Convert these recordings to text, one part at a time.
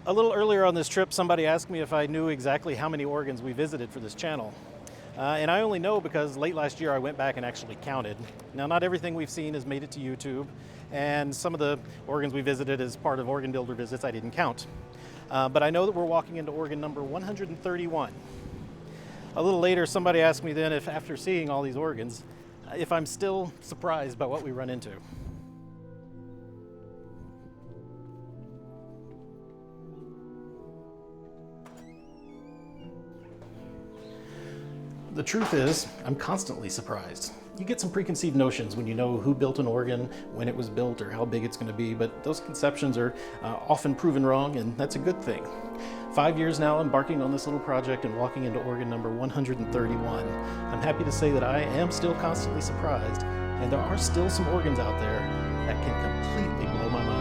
A little earlier on this trip, somebody asked me if I knew exactly how many organs we visited for this channel. And I only know because late last year I went back and actually counted. Now, not everything we've seen has made it to YouTube, and some of the organs we visited as part of organ builder visits I didn't count. But I know that we're walking into organ number 131. A little later, somebody asked me then if, after seeing all these organs, if I'm still surprised by what we run into. The truth is, I'm constantly surprised. You get some preconceived notions when you know who built an organ, when it was built, or how big it's going to be, but those conceptions are often proven wrong, and that's a good thing. 5 years now embarking on this little project and walking into organ number 131. I'm happy to say that I am still constantly surprised, and there are still some organs out there that can completely blow my mind.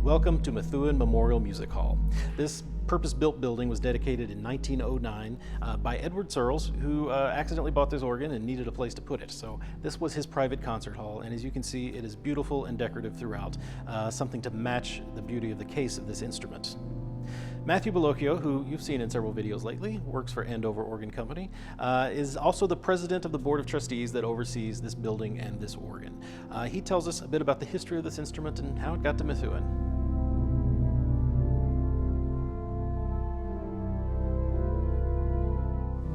Welcome to Methuen Memorial Music Hall. This purpose-built building was dedicated in 1909 by Edward Searles, who accidentally bought this organ and needed a place to put it. So this was his private concert hall, and as you can see, it is beautiful and decorative throughout, something to match the beauty of the case of this instrument. Matthew Bellocchio, who you've seen in several videos lately, works for Andover Organ Company, is also the president of the board of trustees that oversees this building and this organ. He tells us a bit about the history of this instrument and how it got to Methuen.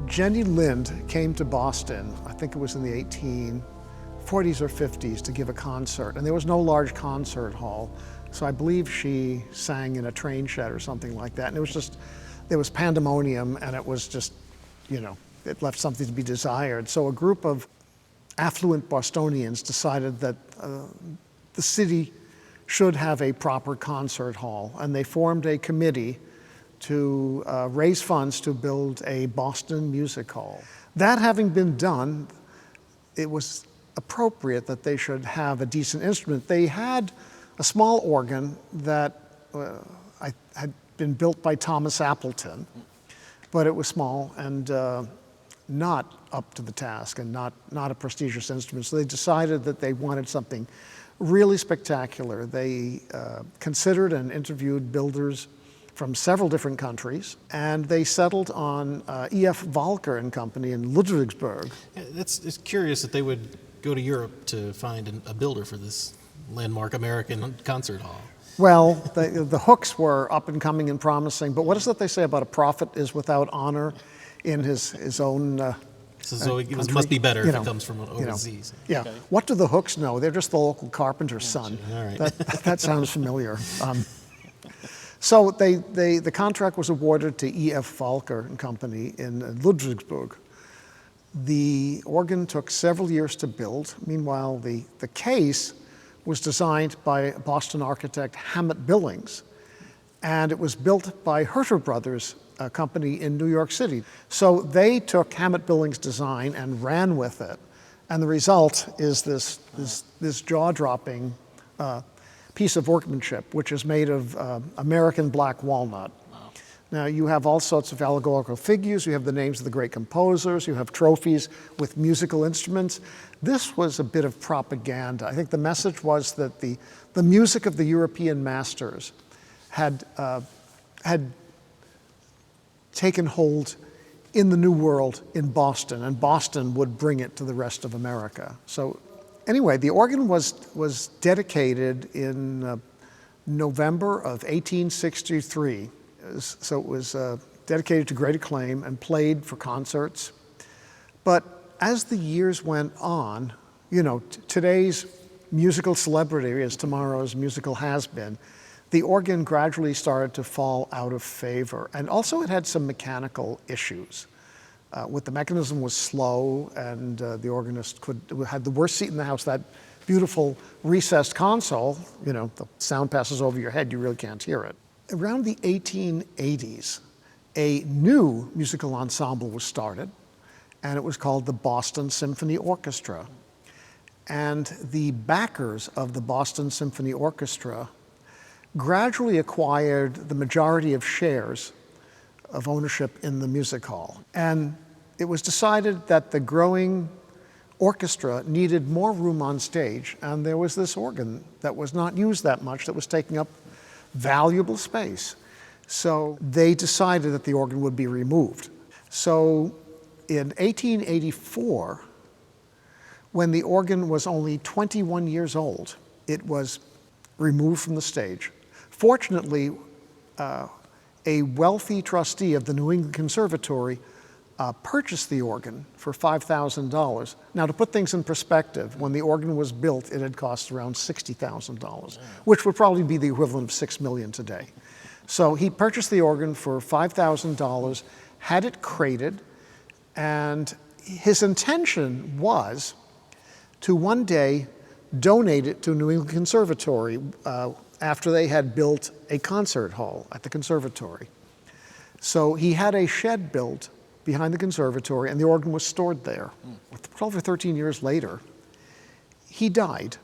Jenny Lind came to Boston, I think it was in the 1840s or 50s, to give a concert. And there was no large concert hall. So I believe she sang in a train shed or something like that. And it was just, there was pandemonium, and it was just, you know, it left something to be desired. So a group of affluent Bostonians decided that the city should have a proper concert hall. And they formed a committee to raise funds to build a Boston music hall. That having been done, it was appropriate that they should have a decent instrument. They had a small organ that had been built by Thomas Appleton, but it was small and not up to the task and not a prestigious instrument. So they decided that they wanted something really spectacular. They considered and interviewed builders from several different countries, and they settled on E.F. Walcker and Company in Ludwigsburg. Yeah, it's curious that they would go to Europe to find a builder for this landmark American concert hall. Well, the hooks were up and coming and promising, but what is that they say about a prophet is without honor in his own so it must be better if it comes from overseas. Yeah. Okay. What do the hooks know? They're just the local carpenter's son. All right. That sounds familiar. So the contract was awarded to E.F. Walcker and Company in Ludwigsburg. The organ took several years to build. Meanwhile, the case was designed by Boston architect Hammett Billings, and it was built by Herter Brothers, a company in New York City. So they took Hammett Billings' design and ran with it, and the result is this jaw-dropping piece of workmanship, which is made of American black walnut. Now, you have all sorts of allegorical figures, you have the names of the great composers, you have trophies with musical instruments. This was a bit of propaganda. I think the message was that the music of the European masters had taken hold in the New World in Boston, and Boston would bring it to the rest of America. So anyway, the organ was dedicated in November of 1863. So it was dedicated to great acclaim and played for concerts. But as the years went on, you know, today's musical celebrity is tomorrow's musical has-been. The organ gradually started to fall out of favor. And also it had some mechanical issues. With the mechanism was slow, and the organist had the worst seat in the house, that beautiful recessed console, you know, the sound passes over your head, you really can't hear it. Around the 1880s, a new musical ensemble was started, and it was called the Boston Symphony Orchestra. And the backers of the Boston Symphony Orchestra gradually acquired the majority of shares of ownership in the music hall. And it was decided that the growing orchestra needed more room on stage, and there was this organ that was not used that much that was taking up valuable space. So they decided that the organ would be removed. So in 1884, when the organ was only 21 years old, it was removed from the stage. Fortunately, a wealthy trustee of the New England Conservatory purchased the organ for $5,000. Now, to put things in perspective, when the organ was built, it had cost around $60,000, which would probably be the equivalent of $6 million today. So he purchased the organ for $5,000, had it crated, and his intention was to one day donate it to New England Conservatory after they had built a concert hall at the conservatory. So he had a shed built behind the conservatory, and the organ was stored there. 12 or 13 years later, he died,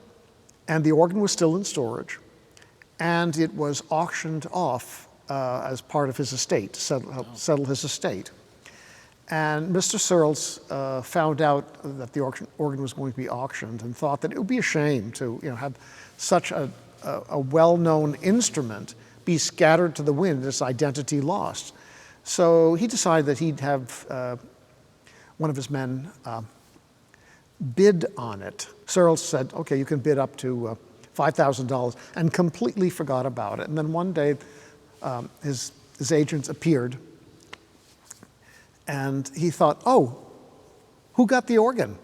and the organ was still in storage, and it was auctioned off as part of his estate, to settle his estate. And Mr. Searles found out that the organ was going to be auctioned and thought that it would be a shame to, you know, have such a well-known instrument be scattered to the wind, its identity lost. So he decided that he'd have one of his men bid on it. Searles said, okay, you can bid up to $5,000, and completely forgot about it. And then one day, his agent appeared, and he thought, oh, who got the organ?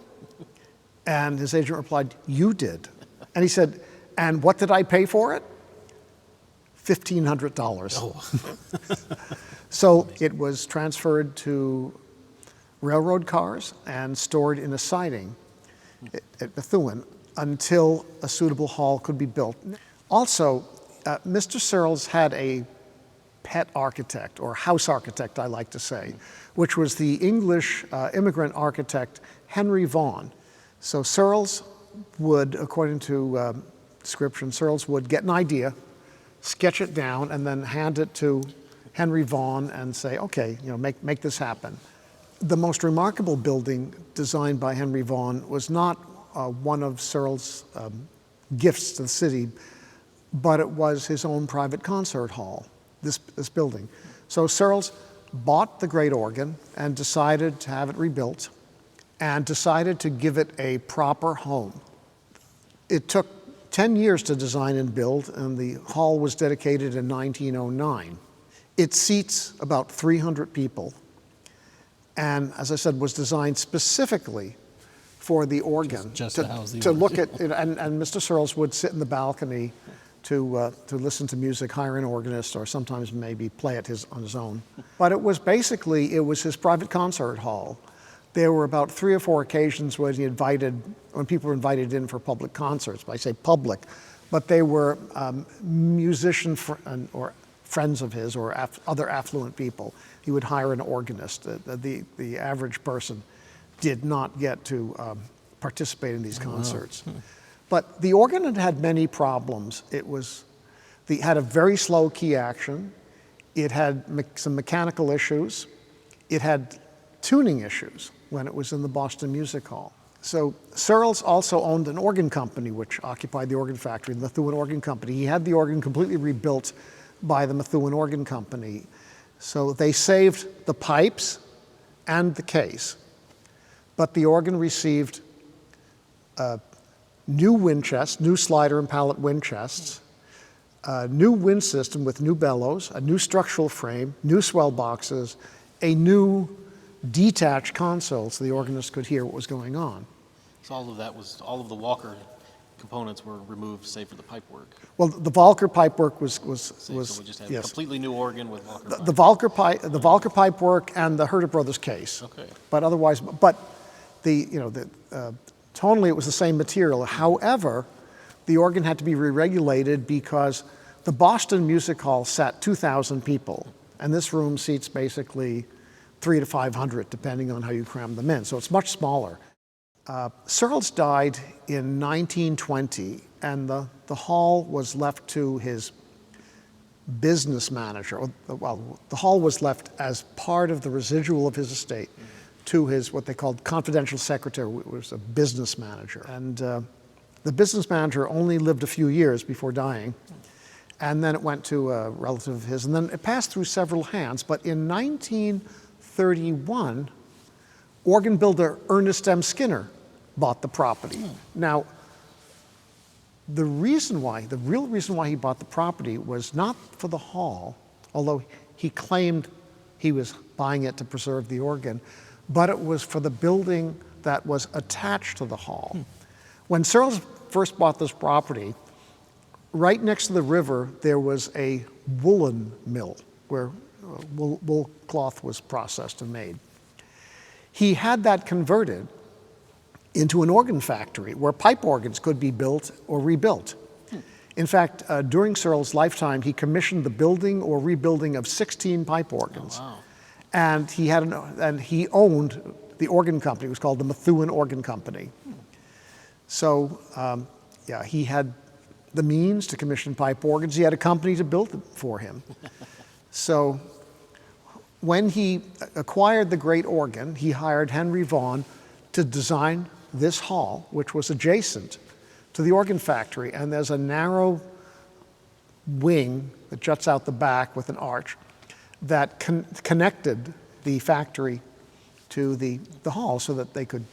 And his agent replied, you did. And he said, and what did I pay for it? $1,500. Oh. So it was transferred to railroad cars and stored in a siding at Methuen until a suitable hall could be built. Also, Mr. Searles had a pet architect, or house architect, I like to say, which was the English immigrant architect Henry Vaughan. So Searles would, according to description, Searles would get an idea, sketch it down, and then hand it to Henry Vaughan and say, okay, you know, make this happen. The most remarkable building designed by Henry Vaughan was not one of Searles' gifts to the city, but it was his own private concert hall, this building. So Searles bought the great organ and decided to have it rebuilt and decided to give it a proper home. It took 10 years to design and build, and the hall was dedicated in 1909. It seats about 300 people, and as I said, was designed specifically for the organ. Just to house the to organ. Look at, and Mr. Searles would sit in the balcony to listen to music, hire an organist, or sometimes maybe play it on his own. But it was basically, it was his private concert hall. There were about 3 or 4 occasions when people were invited in for public concerts. I say public, but they were or friends of his or other affluent people. He would hire an organist. The average person did not get to participate in these concerts. Wow. But the organ had many problems. It had a very slow key action. It had some mechanical issues. It had tuning issues when it was in the Boston Music Hall. So Searles also owned an organ company which occupied the organ factory, the Methuen Organ Company. He had the organ completely rebuilt by the Methuen Organ Company. So they saved the pipes and the case, but the organ received new wind chests, new slider and pallet wind chests, a new wind system with new bellows, a new structural frame, new swell boxes, a new detached console so the organist could hear what was going on. So all of the Walcker components were removed, save for the pipework. Well, the Walcker pipework was So we just had a yes. completely new organ with Walcker. The Walcker pipework and the Herder Brothers case. Okay. But otherwise, tonally it was the same material. However, the organ had to be re-regulated because the Boston Music Hall sat 2,000 people, and this room seats basically 300 to 500, depending on how you cram them in. So it's much smaller. Searles died in 1920, and the hall was left to his business manager. Well, the hall was left as part of the residual of his estate to his, what they called confidential secretary, who was a business manager. And the business manager only lived a few years before dying, and then it went to a relative of his, and then it passed through several hands. But in 1931, organ builder Ernest M. Skinner bought the property. Now, the real reason why he bought the property was not for the hall, although he claimed he was buying it to preserve the organ, but it was for the building that was attached to the hall. When Searles first bought this property, right next to the river, there was a woolen mill where wool cloth was processed and made. He had that converted into an organ factory where pipe organs could be built or rebuilt. In fact, during Searles' lifetime, he commissioned the building or rebuilding of 16 pipe organs. Oh, wow. And he owned the organ company. It was called the Methuen Organ Company. So, he had the means to commission pipe organs. He had a company to build them for him. So, when he acquired the great organ, he hired Henry Vaughan to design this hall, which was adjacent to the organ factory. And there's a narrow wing that juts out the back with an arch that connected the factory to the hall so that they could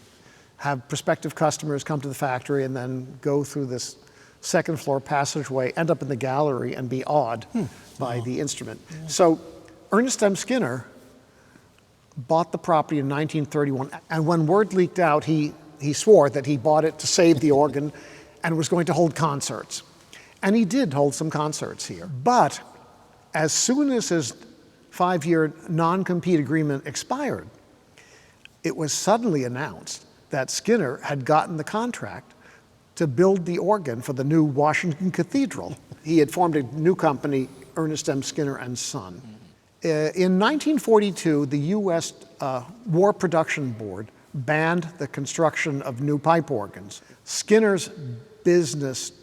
have prospective customers come to the factory and then go through this second floor passageway, end up in the gallery, and be awed by the instrument. So Ernest M. Skinner bought the property in 1931, and when word leaked out, he swore that he bought it to save the organ and was going to hold concerts. And he did hold some concerts here. But as soon as his 5-year non-compete agreement expired, it was suddenly announced that Skinner had gotten the contract to build the organ for the new Washington Cathedral. He had formed a new company, Ernest M. Skinner and Son. In 1942, the U.S. War Production Board banned the construction of new pipe organs. Skinner's business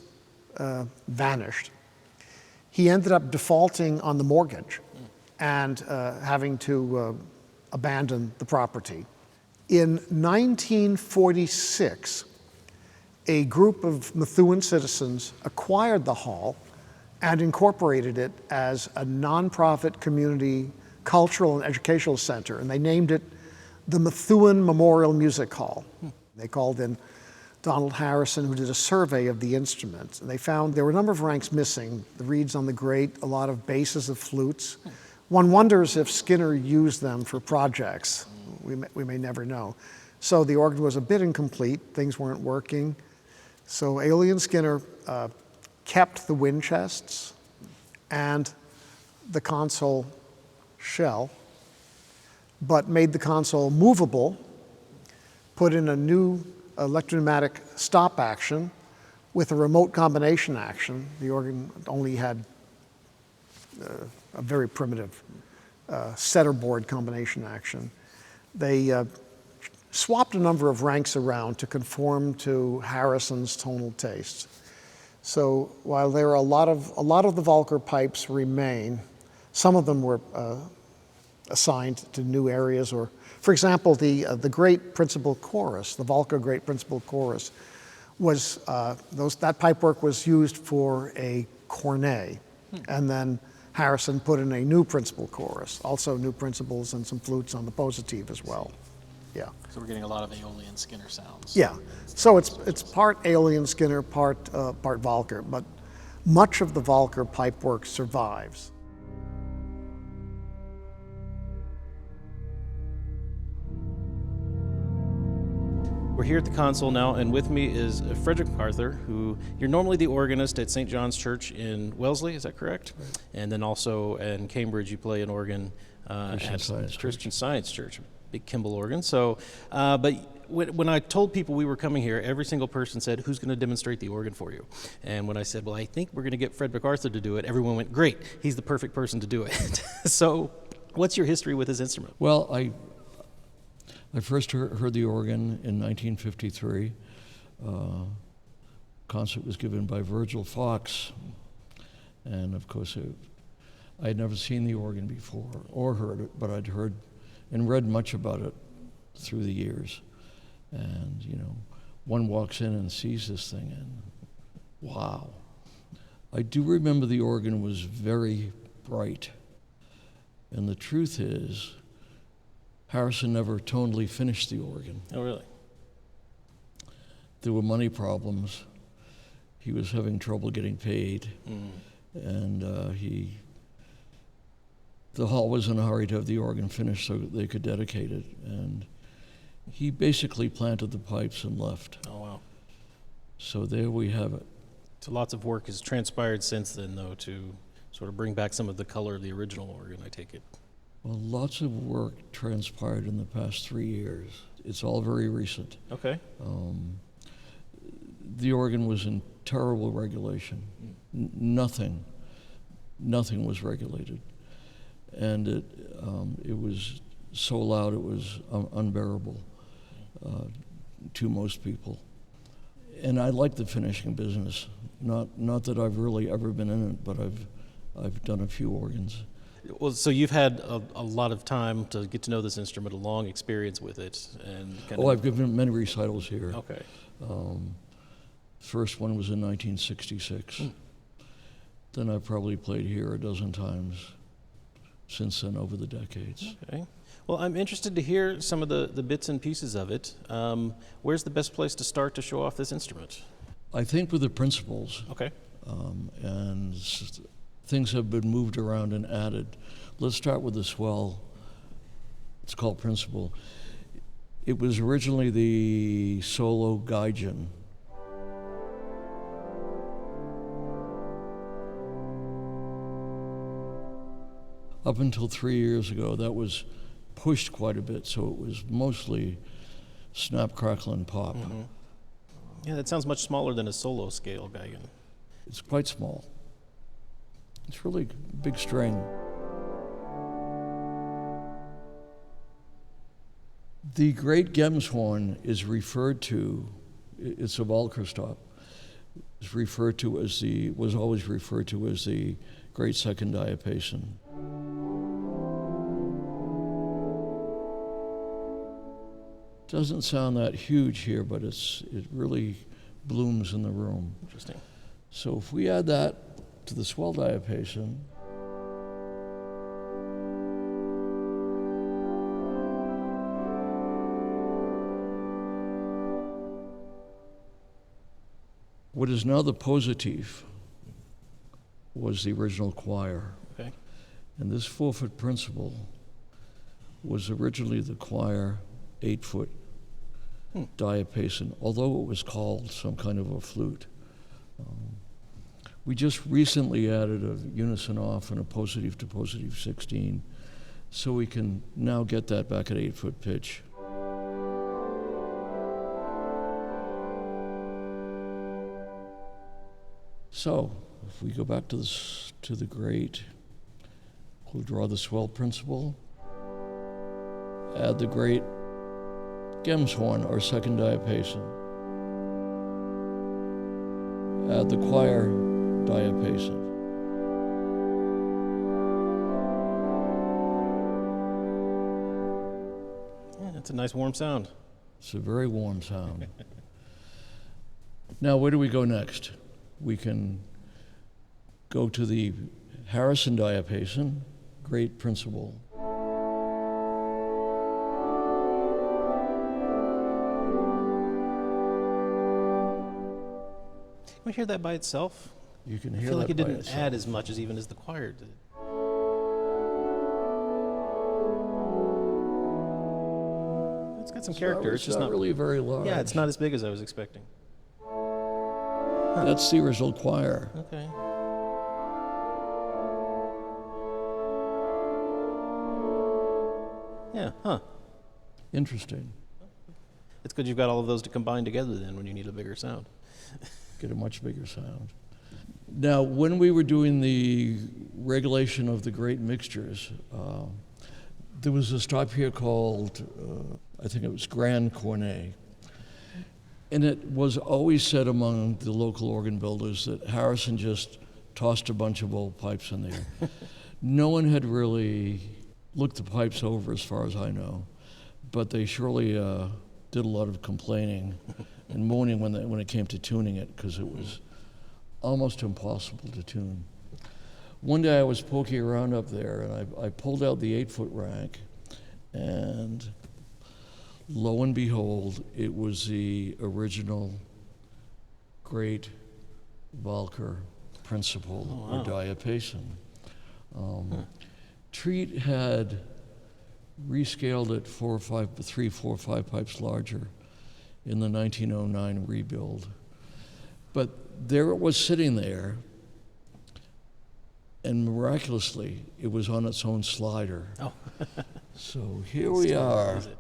vanished. He ended up defaulting on the mortgage and having to abandon the property. In 1946, a group of Methuen citizens acquired the hall and incorporated it as a nonprofit community cultural and educational center, and they named it the Methuen Memorial Music Hall. They called in Donald Harrison, who did a survey of the instruments, and they found there were a number of ranks missing, the reeds on the grate, a lot of basses of flutes. One wonders if Skinner used them for projects. We may never know. So the organ was a bit incomplete, things weren't working. So Aeolian-Skinner kept the wind chests and the console shell, but made the console movable, put in a new electro-pneumatic stop action with a remote combination action. The organ only had a very primitive setter board combination action. They swapped a number of ranks around to conform to Harrison's tonal tastes. So while there are a lot of the Walcker pipes remain, Some of them were assigned to new areas, or, for example, the great principal chorus, the Walcker great principal chorus, was that pipework was used for a cornet, and then Harrison put in a new principal chorus, also new principals and some flutes on the Positiv as well. Yeah. So we're getting a lot of Aeolian-Skinner sounds. Yeah. So it's part Aeolian-Skinner, part Walcker, but much of the Walcker pipework survives. We're here at the console now, and with me is Frederick MacArthur, who you're normally the organist at St. John's Church in Wellesley, is that correct? Right. And then also in Cambridge, you play an organ at Christian Science Church, big Kimball organ. So, but when I told people we were coming here, every single person said, "Who's going to demonstrate the organ for you?" And when I said, "Well, I think we're going to get Fred MacArthur to do it," everyone went, "Great, he's the perfect person to do it." So, what's your history with his instrument? Well, I first heard the organ in 1953. Concert was given by Virgil Fox, and of course I had never seen the organ before or heard it, but I'd heard and read much about it through the years. And you know, one walks in and sees this thing and wow. I do remember the organ was very bright, and the truth is Harrison never tonally finished the organ. Oh, really? There were money problems. He was having trouble getting paid, and the hall was in a hurry to have the organ finished so they could dedicate it, and he basically planted the pipes and left. Oh, wow. So there we have it. So lots of work has transpired since then, though, to sort of bring back some of the color of the original organ, I take it. Well, lots of work transpired in the past 3 years. It's all very recent. Okay. The organ was in terrible regulation. Nothing was regulated. And it was so loud it was unbearable to most people. And I like the finishing business. Not that I've really ever been in it, but I've done a few organs. Well, so you've had a lot of time to get to know this instrument, a long experience with it, and I've given many recitals here. Okay. First one was in 1966. Then I probably played here a dozen times since then over the decades. Okay. Well, I'm interested to hear some of the bits and pieces of it. Where's the best place to start to show off this instrument? I think with the principals. Okay. And things have been moved around and added. Let's start with the Swell. It's called Principal. It was originally the solo gaijin. Up until 3 years ago, that was pushed quite a bit, so it was mostly snap, crackle, and pop. Mm-hmm. Yeah, that sounds much smaller than a solo scale gaijin. It's quite small. It's really big string. The great Gemshorn is referred to, it's a Walcker stop, was always referred to as the great second diapason. Doesn't sound that huge here, but it really blooms in the room. Interesting. So if we add that to the Swell diapason, what is now the Positiv was the original choir. Okay. And this 4-foot principal was originally the choir 8-foot diapason, although it was called some kind of a flute. We just recently added a unison off and a Positiv to Positiv 16, so we can now get that back at 8-foot pitch. So, if we go back to the great, we'll draw the Swell principal, add the great Gemshorn, or second diapason, add the choir diapason, That's a nice warm sound. It's a very warm sound. Now, where do we go next? We can go to the Harrison diapason, great principal. Can we hear that by itself? You can I hear feel like that it by didn't itself. add as much as even as the choir did. It's got some character. It's just not really very large. Yeah, it's not as big as I was expecting. That's the original choir. Okay. Yeah, huh. Interesting. It's good you've got all of those to combine together then when you need a bigger sound. Get a much bigger sound. Now, when we were doing the regulation of the great mixtures, there was a stop here called, I think it was Grand Cornet. And it was always said among the local organ builders that Harrison just tossed a bunch of old pipes in there. No one had really looked the pipes over, as far as I know, but they surely did a lot of complaining and moaning when it came to tuning it, because it was almost impossible to tune. One day I was poking around up there, and I pulled out the 8-foot rack, and lo and behold, it was the original great Walcker principal or diapason. Treat had rescaled it 3, 4, 5 pipes larger in the 1909 rebuild. But there it was sitting there, and miraculously, it was on its own slider. Oh. So here we are. Is it?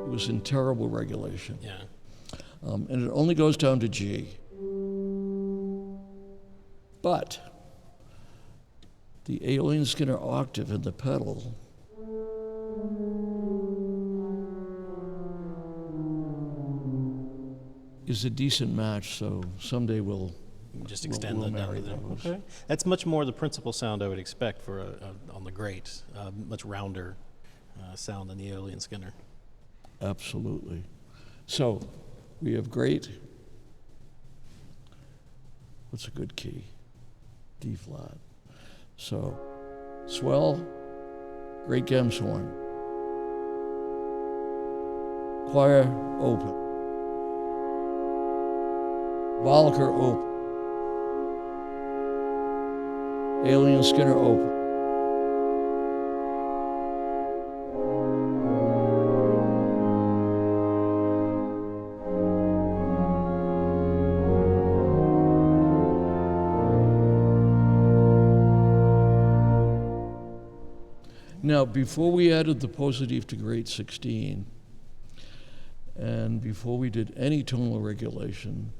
It was in terrible regulation. Yeah. And it only goes down to G. But the Aeolian-Skinner octave in the pedal is a decent match, so someday we'll Just extend we'll that down marry to there. those. Okay. That's much more the principal sound I would expect for on the great, much rounder sound than the Aeolian-Skinner. Absolutely. So we have great. What's a good key? D flat. So swell, great Gems horn. Choir open. Walcker open. Aeolian-Skinner open. Now, before we added the Positiv to grade 16, and before we did any tonal regulation,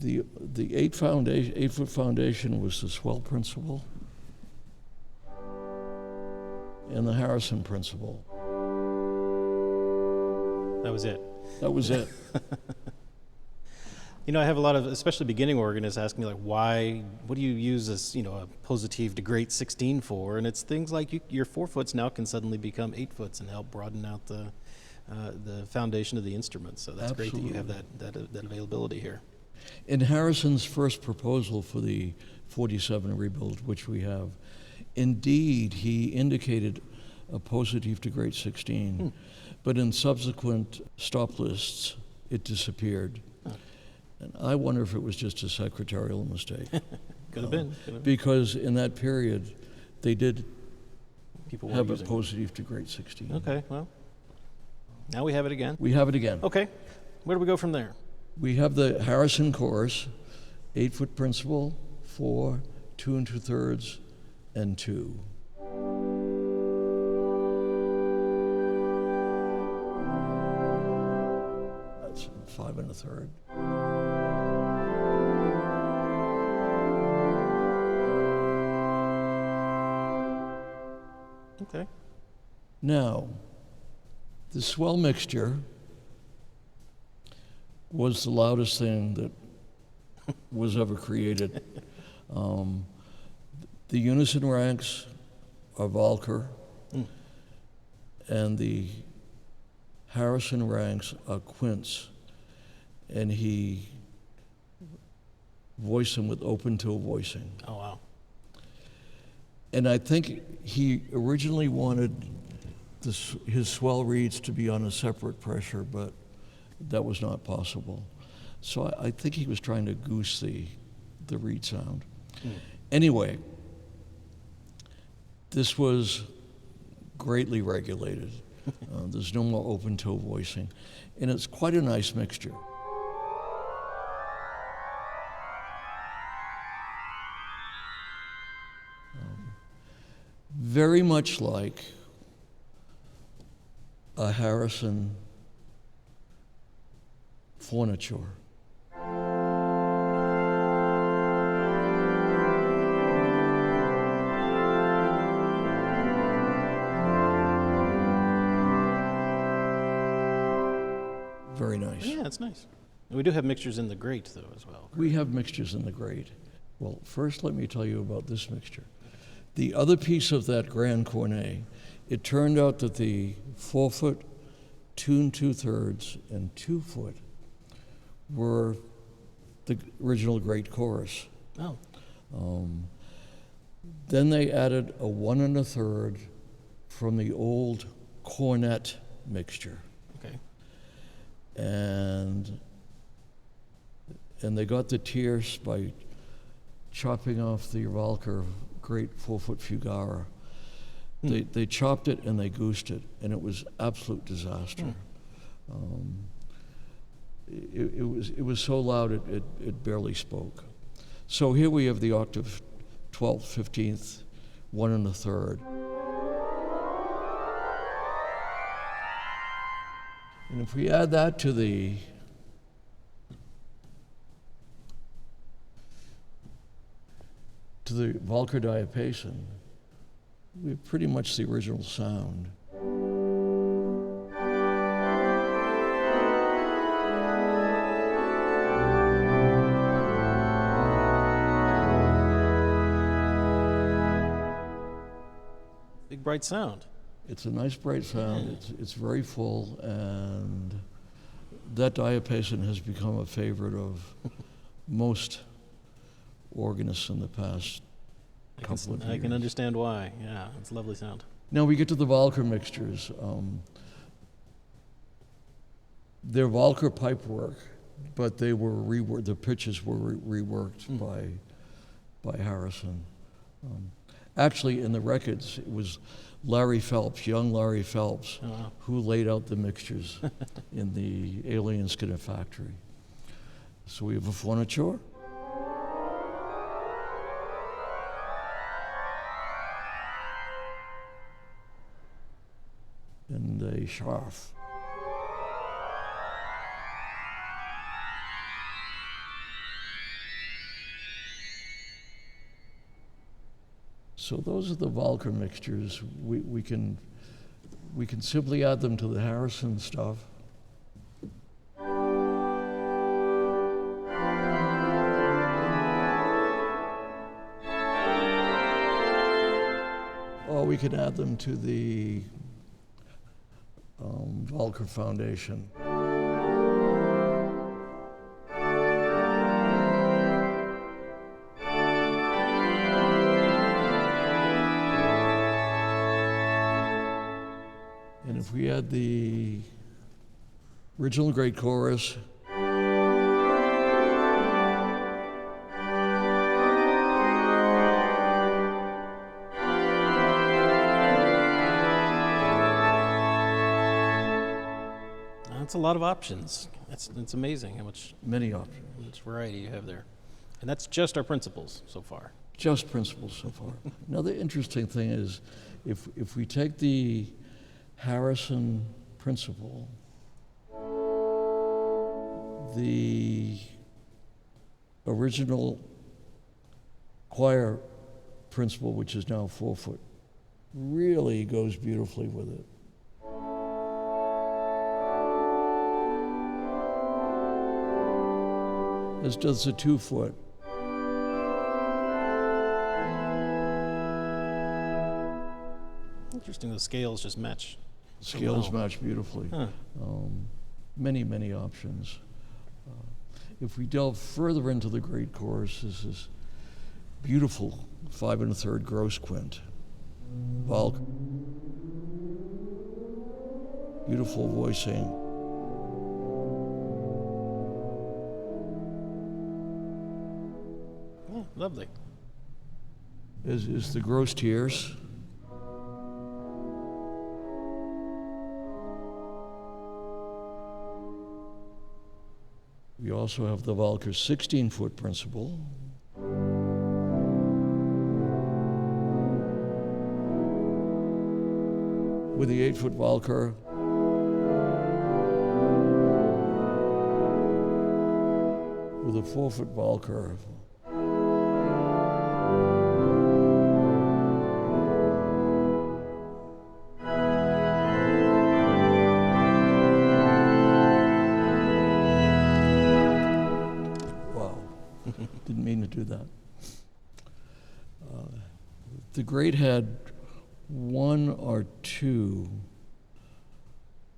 the 8-foot foundation was the Swell principle and the Harrison principle. That was it. That was it. You know, I have a lot of, especially beginning organists, ask me like, what do you use this, a Positiv to grade 16 for? And it's things like your 4-foots now can suddenly become 8-foots and help broaden out the foundation of the instrument. So that's great that you have that availability here. In Harrison's first proposal for the 47 rebuild, which we have, indeed, he indicated a Positiv to grade 16, but in subsequent stop lists, it disappeared. And I wonder if it was just a secretarial mistake. Could have been. Because in that period, they did People have were a using it. Positiv to grade 16. Okay, well, now we have it again. We have it again. Okay, where do we go from there? We have the Harrison chorus, 8-foot principal, 4, 2 2/3, and 2. That's 5 1/3. Okay. Now, the Swell mixture was the loudest thing that was ever created. The unison ranks are Walcker, and the Harrison ranks are Quince, and he voiced them with open toe voicing. Oh, wow. And I think he originally wanted his swell reeds to be on a separate pressure, but that was not possible. So I think he was trying to goose the reed sound. Anyway, this was greatly regulated. There's no more open toe voicing, and it's quite a nice mixture. Very much like a Harrison furniture. Very nice. Yeah, that's nice. And we do have mixtures in the grate, though, as well. We have mixtures in the grate. Well, first let me tell you about this mixture. The other piece of that Grand Cornet, it turned out that the 4-foot, tuned 2/3, and 2-foot were the original great chorus. Oh. Then they added a 1 1/3 from the old cornet mixture. Okay. And they got the tierce by chopping off the Walcker great 4-foot Fugara. They chopped it and they goosed it, and it was absolute disaster. It was so loud it barely spoke. So here we have the octave 12th, 15th, 1 1/3. And if we add that to the Walcker diapason, we have pretty much the original sound. Big, bright sound. It's a nice bright sound. It's very full, and that diapason has become a favorite of most organists in the past couple of years. I can understand why. Yeah, it's a lovely sound. Now we get to the Walcker mixtures. They're Walcker pipe work, but they were reworked. The pitches were reworked by Harrison. Actually, in the records, it was Larry Phelps, young Larry Phelps, who laid out the mixtures in the Aeolian-Skinner factory. So we have a furniture. And a scarf. So those are the Walcker mixtures. We can simply add them to the Harrison stuff. Or we can add them to the Walcker Foundation. And if we add the original great chorus, That's a lot of options. It's amazing how much variety you have there. And that's just our principles so far. Just principles so far. Another interesting thing is if we take the Harrison principle, the original choir principle, which is now 4-foot, really goes beautifully with it. as does the 2-foot. Interesting, the scales just match. Scales Wow. match beautifully. Huh. Many, many options. If we delve further into the great chorus, this is beautiful 5 1/3 gross quint. Walcker. Beautiful voicing. Yeah, lovely. Is the gross tierce. We also have the Walcker 16-foot principal. With the 8-foot Walcker. With a 4-foot Walcker. Didn't mean to do that. The great had 1 or 2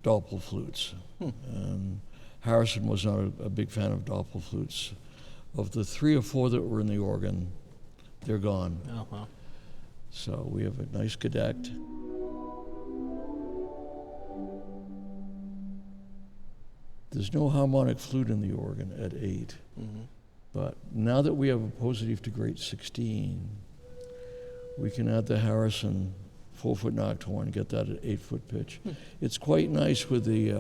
doppelflutes. And Harrison was not a big fan of doppelflutes. Of the 3 or 4 that were in the organ, they're gone. Oh, wow. So we have a nice gedect. There's no harmonic flute in the organ at 8. Mm-hmm. But now that we have a Positiv to grade 16, we can add the Harrison 4-foot nocturne, get that at 8-foot pitch. It's quite nice with the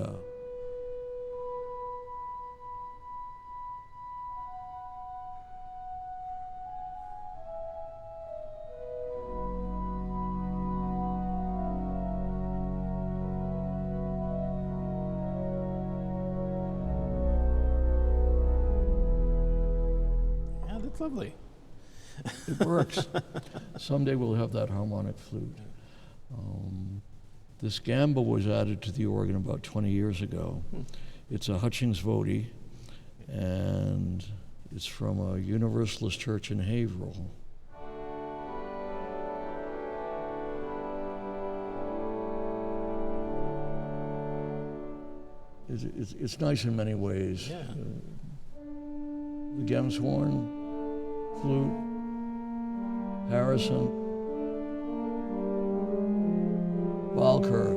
Yeah, that's lovely. it works. Someday we'll have that harmonic flute. This gamba was added to the organ about 20 years ago. It's a Hutchings Vodi, and it's from a Universalist church in Haverhill. It's nice in many ways. Yeah. The Gemshorn, flute, Harrison, Walcker.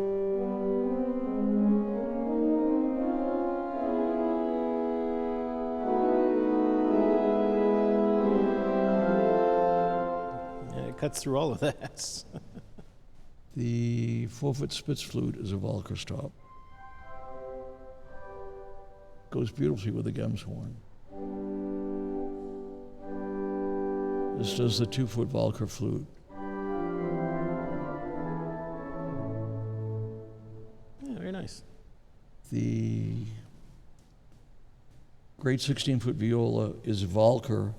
Yeah, it cuts through all of that. The 4-foot Spitz flute is a Walcker stop. Goes beautifully with the Gemshorn. This does the 2-foot Walcker flute. Yeah, very nice. The great 16-foot viola is Walcker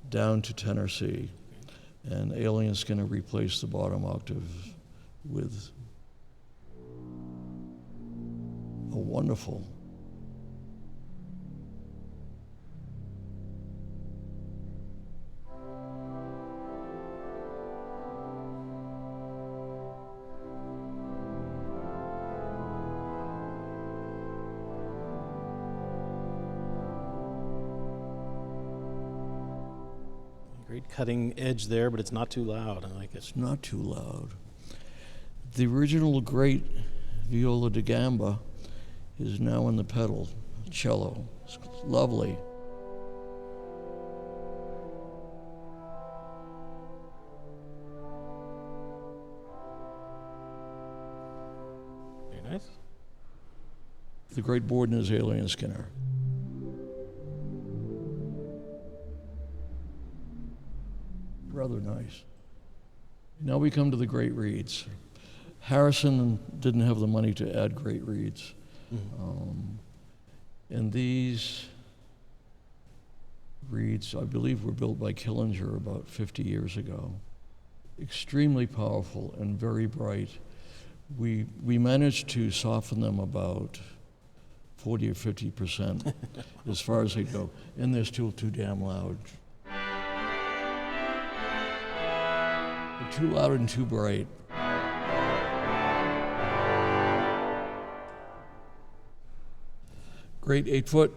down to tenor C, and Aeolian-Skinner replaced the bottom octave with a wonderful Great cutting edge there, but it's not too loud. I like it. It's not too loud. The original great viola da gamba is now in the pedal, cello. It's lovely. Very nice. The great Borden is Aeolian-Skinner. Rather nice. Now we come to the great reeds. Harrison didn't have the money to add great reeds. And these reeds, I believe, were built by Killinger about 50 years ago. Extremely powerful and very bright. We managed to soften them about 40 or 50% as far as they go. And they're still too damn loud. They're too loud and too bright. Great 8-foot.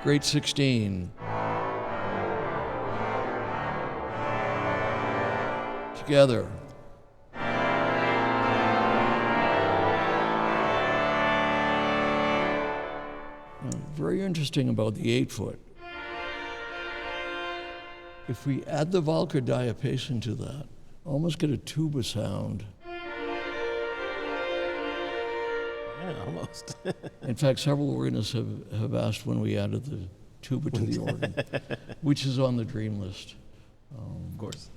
Great 16. Together. Very interesting about the 8-foot. If we add the Walcker diapason to that, almost get a tuba sound. Yeah, almost. In fact, several organists have asked when we added the tuba to the organ, which is on the dream list. Of course.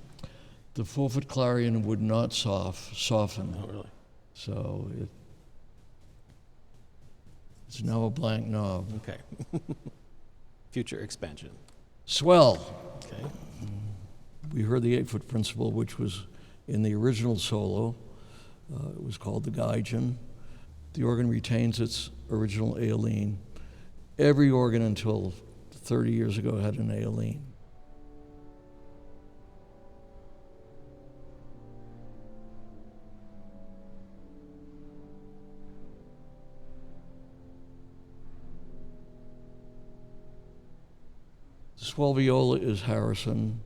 The 4-foot clarion would not soften. Oh, really? So it's now a blank knob. Okay. Future expansion. Swell. Okay. We heard the 8-foot principle, which was in the original solo. It was called the Gaijin. The organ retains its original Aeolian. Every organ until 30 years ago had an Aeolian. The swell viola is Harrison.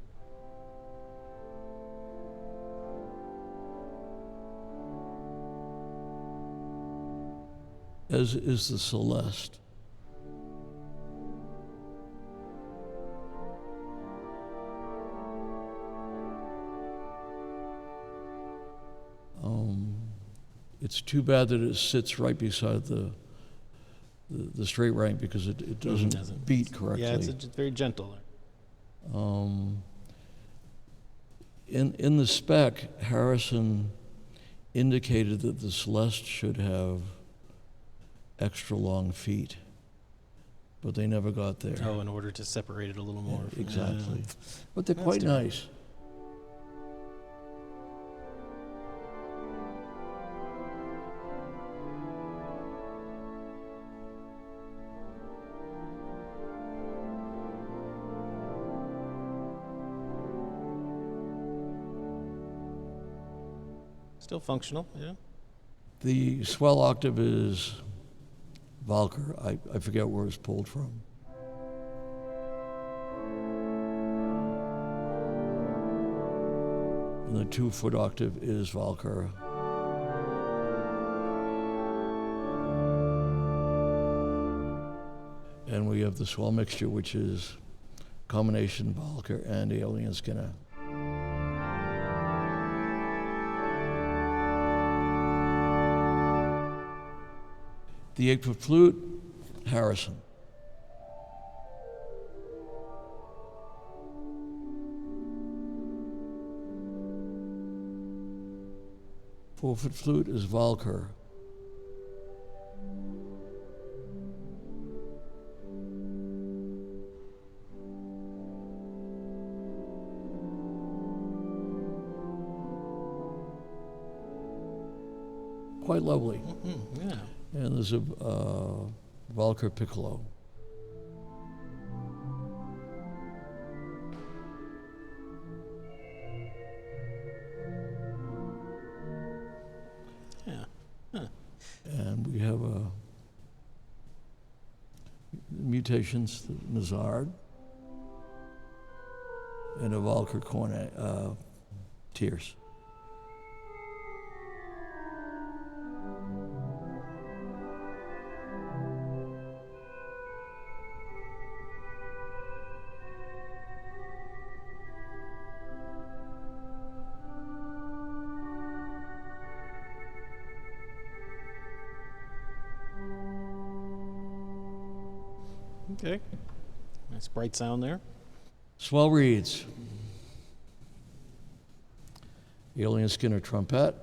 As is the Celeste. It's too bad that it sits right beside the straight rank because it doesn't beat correctly. Yeah, it's very gentle. In the spec, Harrison indicated that the Celeste should have extra long feet, but they never got there. Oh, in order to separate it a little more. Yeah, exactly. But they're That's quite different. nice. Still functional, yeah. The swell octave is Walcker. I forget where it's pulled from. And the 2-foot octave is Walcker. And we have the swell mixture, which is combination Walcker and Aeolian-Skinner. The 8-foot flute, Harrison. Four-foot flute is Walcker. Quite lovely. Mm-hmm, yeah. And there's a Walcker piccolo. Yeah. Huh. And we have mutations, the Mazard, and a Walcker cornet, tierce. Okay. Nice bright sound there. Swell reeds. Aeolian-Skinner trumpet.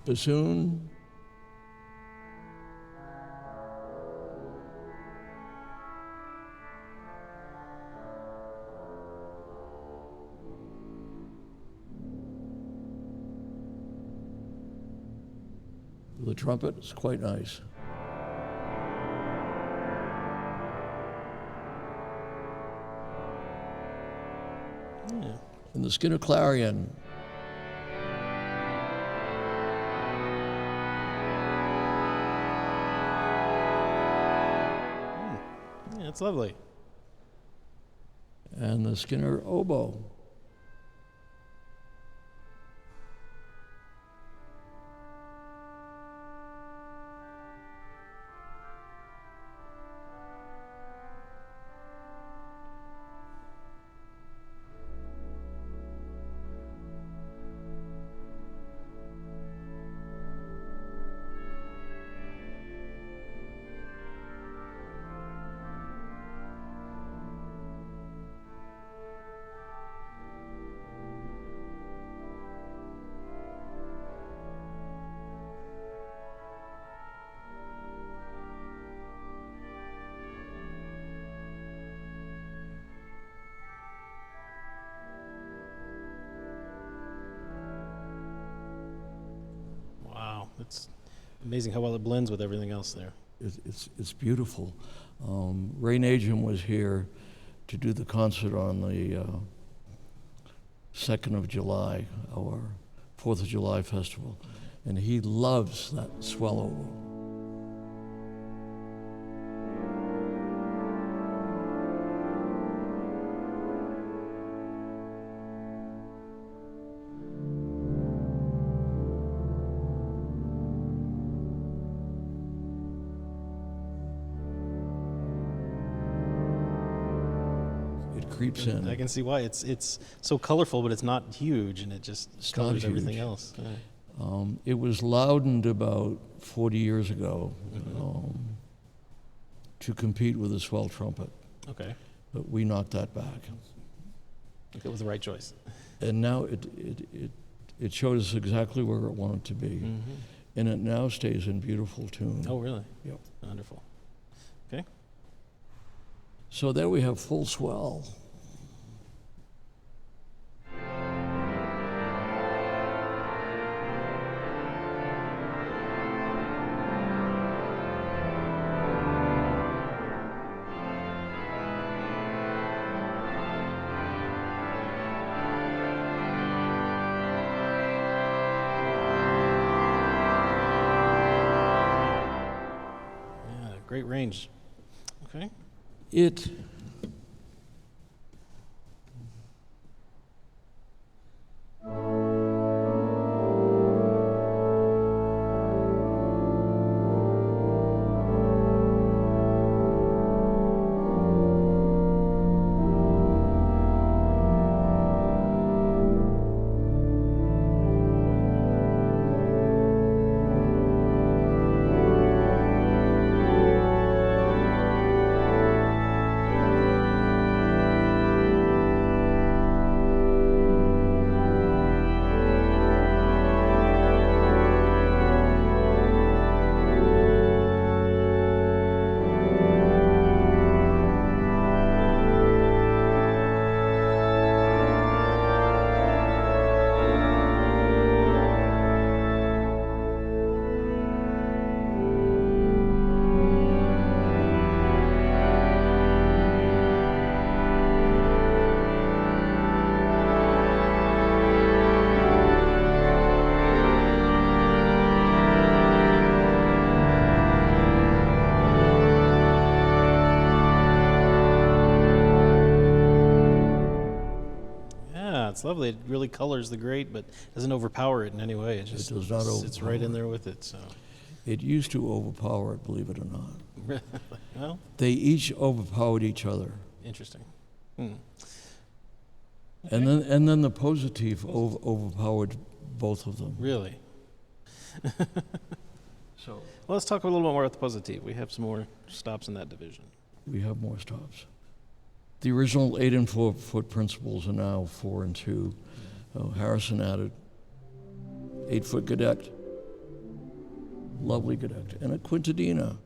Bassoon. the trumpet. It's quite nice. Yeah. And the Skinner clarion. Yeah, it's lovely. And the Skinner oboe. Wow, it's amazing how well it blends with everything else there. It's beautiful. Ray Najum was here to do the concert on the 2nd of July, our 4th of July festival, and he loves that Swell oboe. Creeps in. I can see why. It's so colorful, but it's not huge, and it just colors everything else. Yeah. It was loudened about 40 years ago to compete with the Swell trumpet. Okay. But we knocked that back. I think it was the right choice. And now it showed us exactly where it wanted to be. Mm-hmm. And it now stays in beautiful tune. Oh, really? Yep. Wonderful. Okay. So there we have full Swell. Great range. Okay. It It's lovely. It really colors the grate, but doesn't overpower it in any way. It just does not sits right in there with it. So it used to overpower it, believe it or not. Well, They each overpowered each other. interesting. Hmm. And then the Positiv overpowered both of them. Really? So Well, let's talk a little bit more about the Positiv. We have some more stops in that division. we have more stops. The original 8 and 4 foot principals are now 4 and 2. Harrison added 8 foot Gedect, lovely Gedect, and a Quintadina.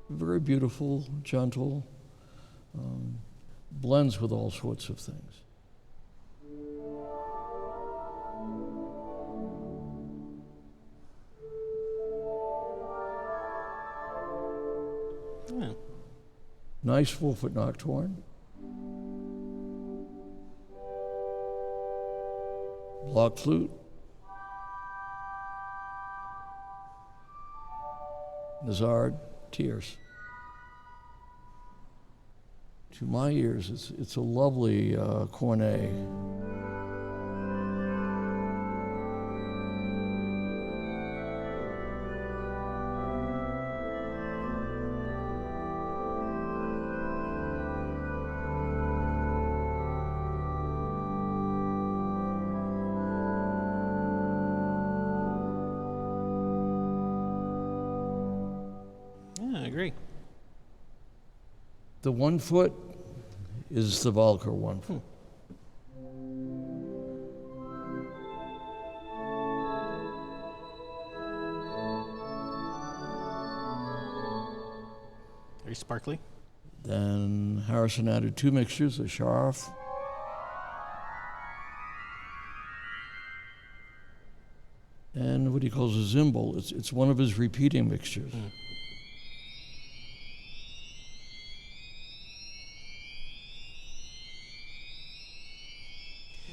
Very beautiful, gentle. blends with all sorts of things. Yeah. Nice full-foot nocturne. Block flute. Nazard, tierce. To my ears, it's a lovely cornet. Yeah, I agree. The 1 foot is the Walcker 1 foot. Very sparkly. Then Harrison added 2 mixtures, a Scharf and what he calls a Zimbal. It's one of his repeating mixtures.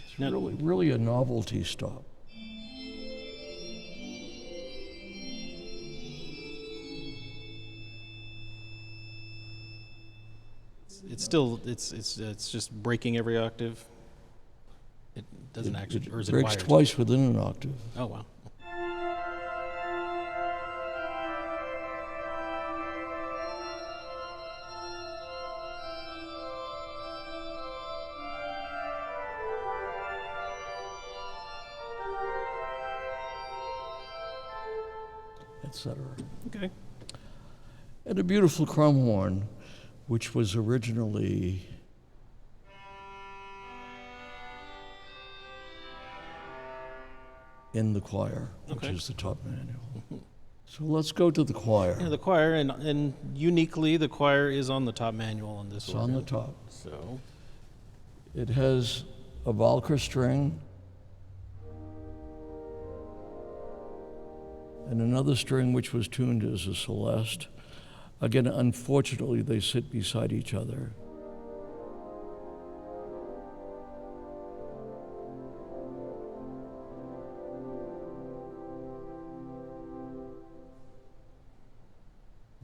It's Now, really a novelty stop. it's still it's just breaking every octave. It doesn't actually, or is it breaks wired? twice within an octave. Oh wow. Etc. Okay. And a beautiful crumb horn, which was originally in the choir, which Okay. is the top manual. So let's go to the choir. Yeah, the choir, and uniquely, the choir is on the top manual on this It's organ. on the top. So, It has a Walcker string and another string which was tuned as a Celeste. Again, unfortunately, they sit beside each other.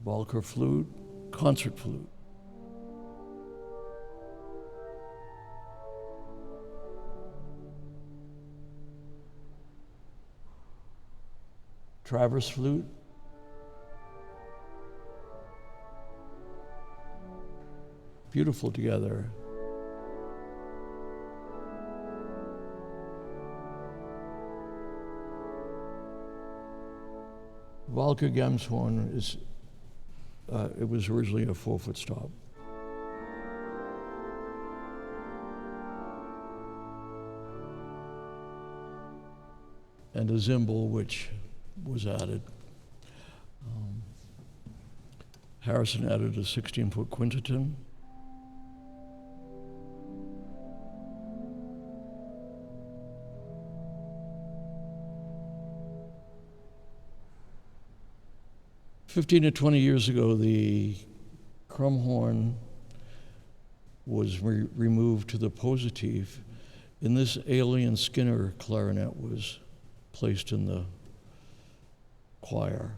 Walcker flute, concert flute. Traverse flute. Beautiful together. Walcker Gemshorn is, it was originally a 4-foot stop. And a Zimbal, which was added. Harrison added a 16-foot quinteton. "15 to 20 years ago, the crumb horn was removed to the Positiv, and this Aeolian-Skinner clarinet was placed in the choir.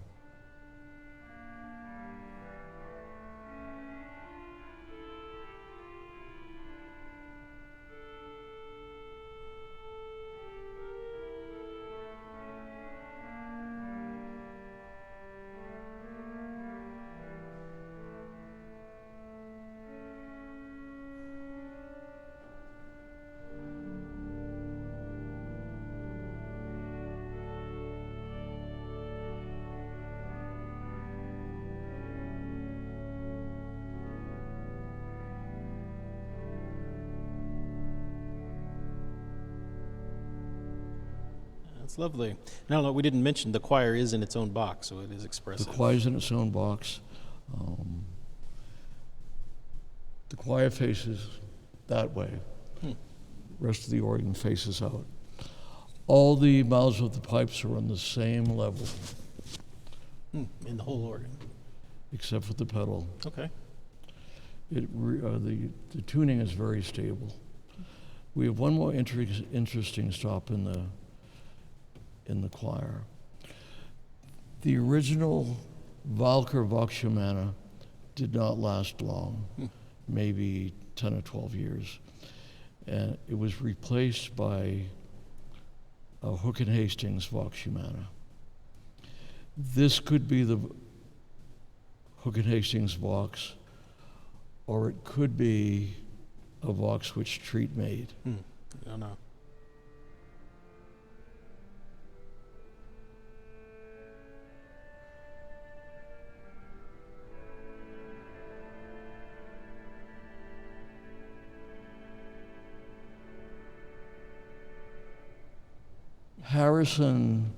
that's lovely. No, we didn't mention the choir is in its own box, so it is The expressive. choir's in its own box. The choir faces that way. Rest of the organ faces out. All the mouths of the pipes are on the same level, In the whole organ. except for the pedal. Okay. The tuning is very stable. We have one more interesting stop in the choir. The original Walcker Vox-Humana did not last long, maybe 10 or 12 years. And it was replaced by a Hook and Hastings Vox-Humana. This could be the Hook and Hastings Vox, or it could be a Vox which Treat made. I don't know. Harrison,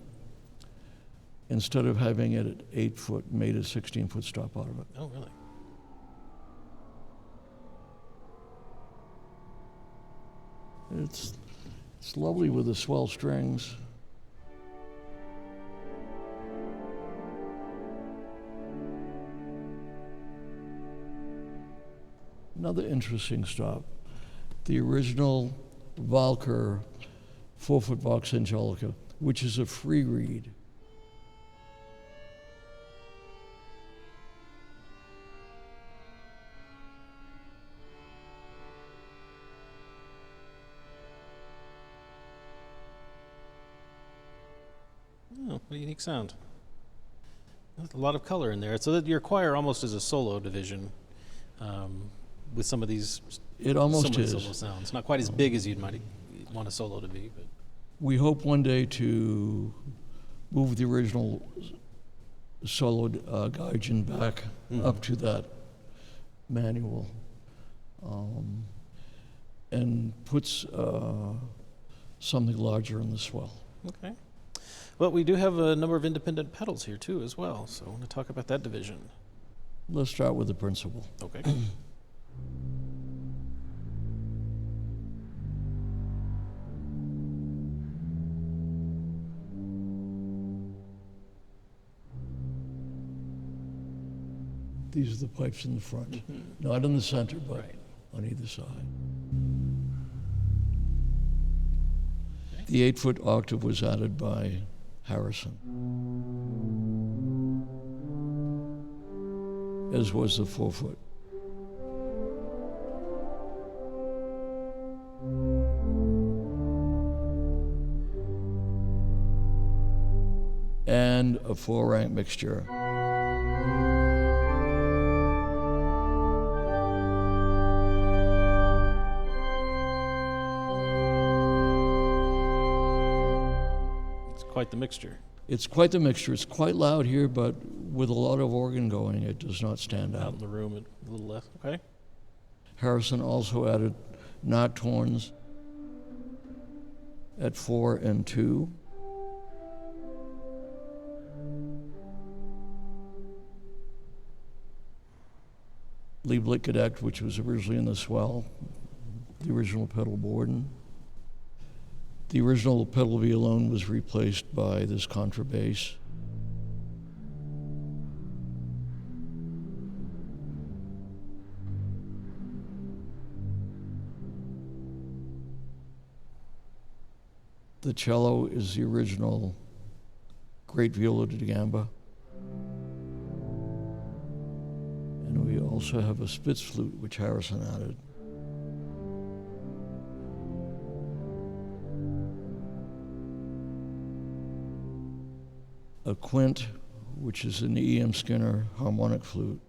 instead of having it at 8 foot, made a 16-foot stop out of it. Oh, really? It's lovely with the swell strings. Another interesting stop, the original Walcker 4-foot Vox Angelica, which is a free reed. Oh, what a unique sound. There's a lot of color in there. So that your choir almost is a solo division with some of these It almost is. solo sounds. Not quite as big as you'd might want a solo to be, but We hope one day to move the original solo Gaijin back up to that manual and puts something larger in the swell. okay. Well, we do have a number of independent pedals here too as well, so I want to talk about that division. Let's start with the principal. Okay. These are the pipes in the front, not in the center, but on either side. The 8-foot octave was added by Harrison, as was the 4-foot. And a 4-rank mixture. Quite the mixture. It's quite the mixture. It's quite loud here, but with a lot of organ going, it does not stand Out out. in the room, a little less. Okay. Harrison also added nocturnes at 4 and 2. Lieblich Gedeckt, which was originally in the swell, the original pedal board. The original pedal violon was replaced by this contrabass. The cello is the original Great Viola da Gamba. And we also have a Spitz flute, which Harrison added. A quint, which is an Aeolian-Skinner harmonic flute.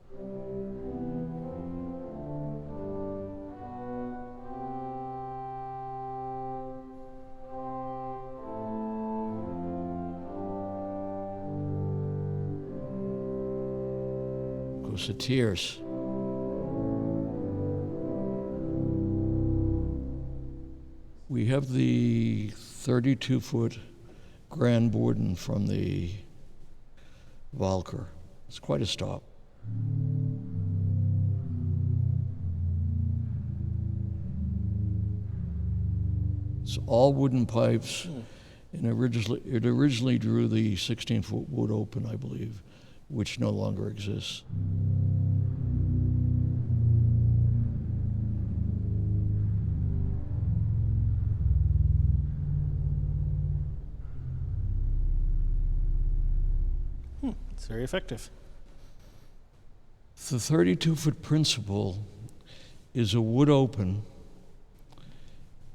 Of course, a tierce. We have the 32-foot Grand Borden from the Walcker. It's quite a stop. It's all wooden pipes, and it originally drew the 16-foot wood open, I believe, which no longer exists. It's very effective. The 32-foot principal is a wood open,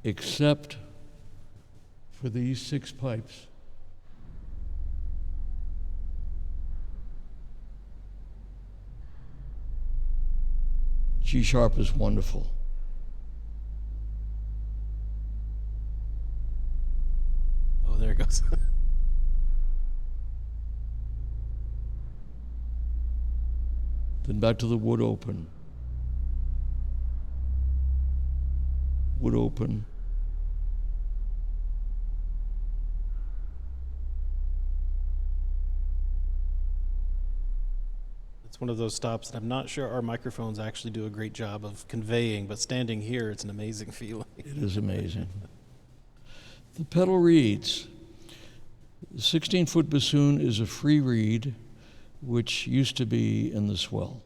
except for these 6 pipes. G sharp is wonderful. Oh, there it goes. Then back to the wood open. Wood open. It's one of those stops that I'm not sure our microphones actually do a great job of conveying, but standing here, it's an amazing feeling. It is amazing. The pedal reeds. The 16-foot bassoon is a free reed, which used to be in the Swell.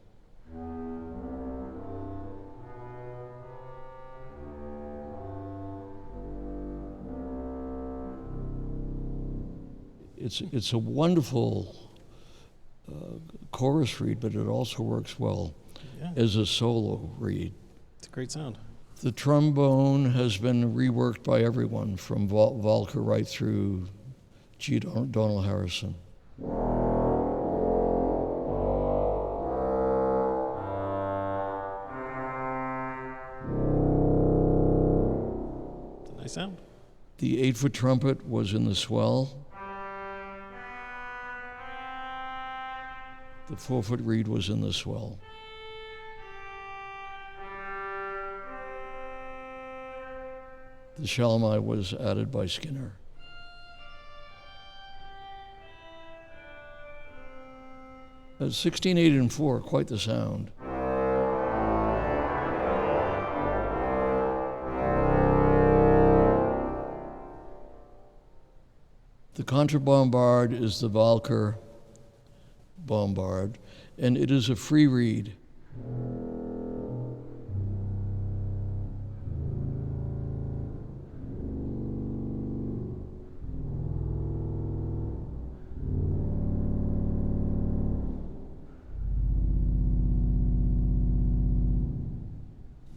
It's a wonderful chorus reed, but it also works well as a solo reed. It's a great sound. The trombone has been reworked by everyone, from Walcker right through G. Donald Harrison. It's a nice sound. The 8-foot trumpet was in the Swell. The 4-foot reed was in the Swell. The shalomite was added by Skinner. At 16, 8, and 4, quite the sound. The contrabombard is the Walcker bombard, and it is a free reed.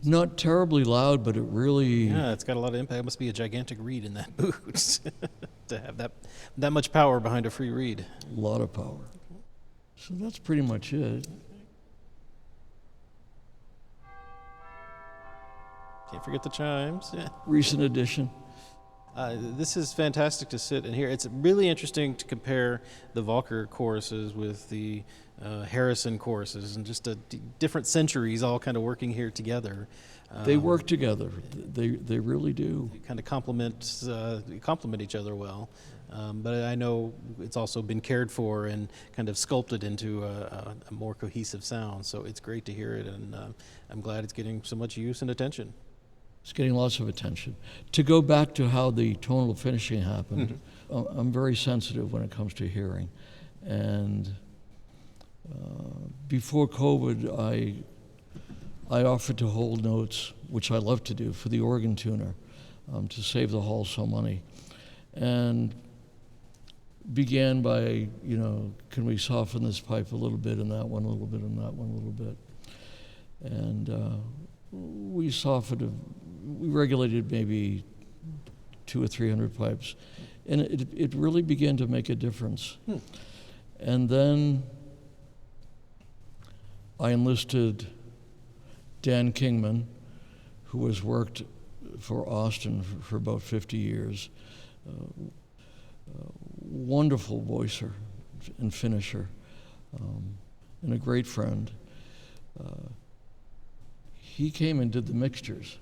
Not terribly loud, but it really... Yeah, it's got a lot of impact. It must be a gigantic reed in that boot to have that much power behind a free reed. A lot of power. So that's pretty much it. Can't forget the chimes. Yeah. Recent addition. This is fantastic to sit and hear. It's really interesting to compare the Walcker choruses with the Harrison choruses, and just different centuries all kind of working here together. They work together. They really do. They kind of complement each other well. But I know it's also been cared for and kind of sculpted into a more cohesive sound. So it's great to hear it, and I'm glad it's getting so much use and attention. It's getting lots of attention. To go back to how the tonal finishing happened, I'm very sensitive when it comes to hearing. And before COVID, I offered to hold notes, which I love to do, for the organ tuner, to save the hall some money. And began by, can we soften this pipe a little bit, and that one a little bit, and that one a little bit. And we softened, we regulated maybe 200 or 300 pipes, and it really began to make a difference. And then I enlisted Dan Kingman, who has worked for Austin for about 50 years. Wonderful voicer and finisher, and a great friend. He came and did the mixtures.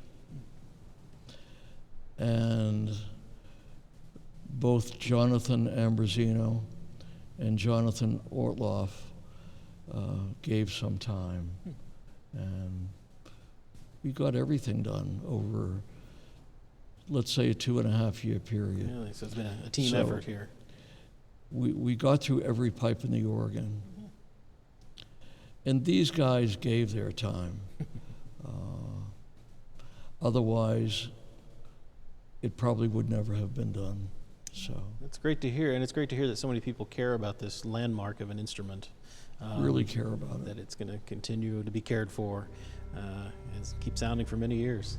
And both Jonathan Ambrosino and Jonathan Ortloff gave some time. And we got everything done over let's say, a 2.5-year period. Really? So it's been a team So, effort here. We got through every pipe in the organ. And these guys gave their time. Otherwise, it probably would never have been done. So That's great to hear, and it's great to hear that so many people care about this landmark of an instrument. really care about it. That it's going to continue to be cared for and keep sounding for many years.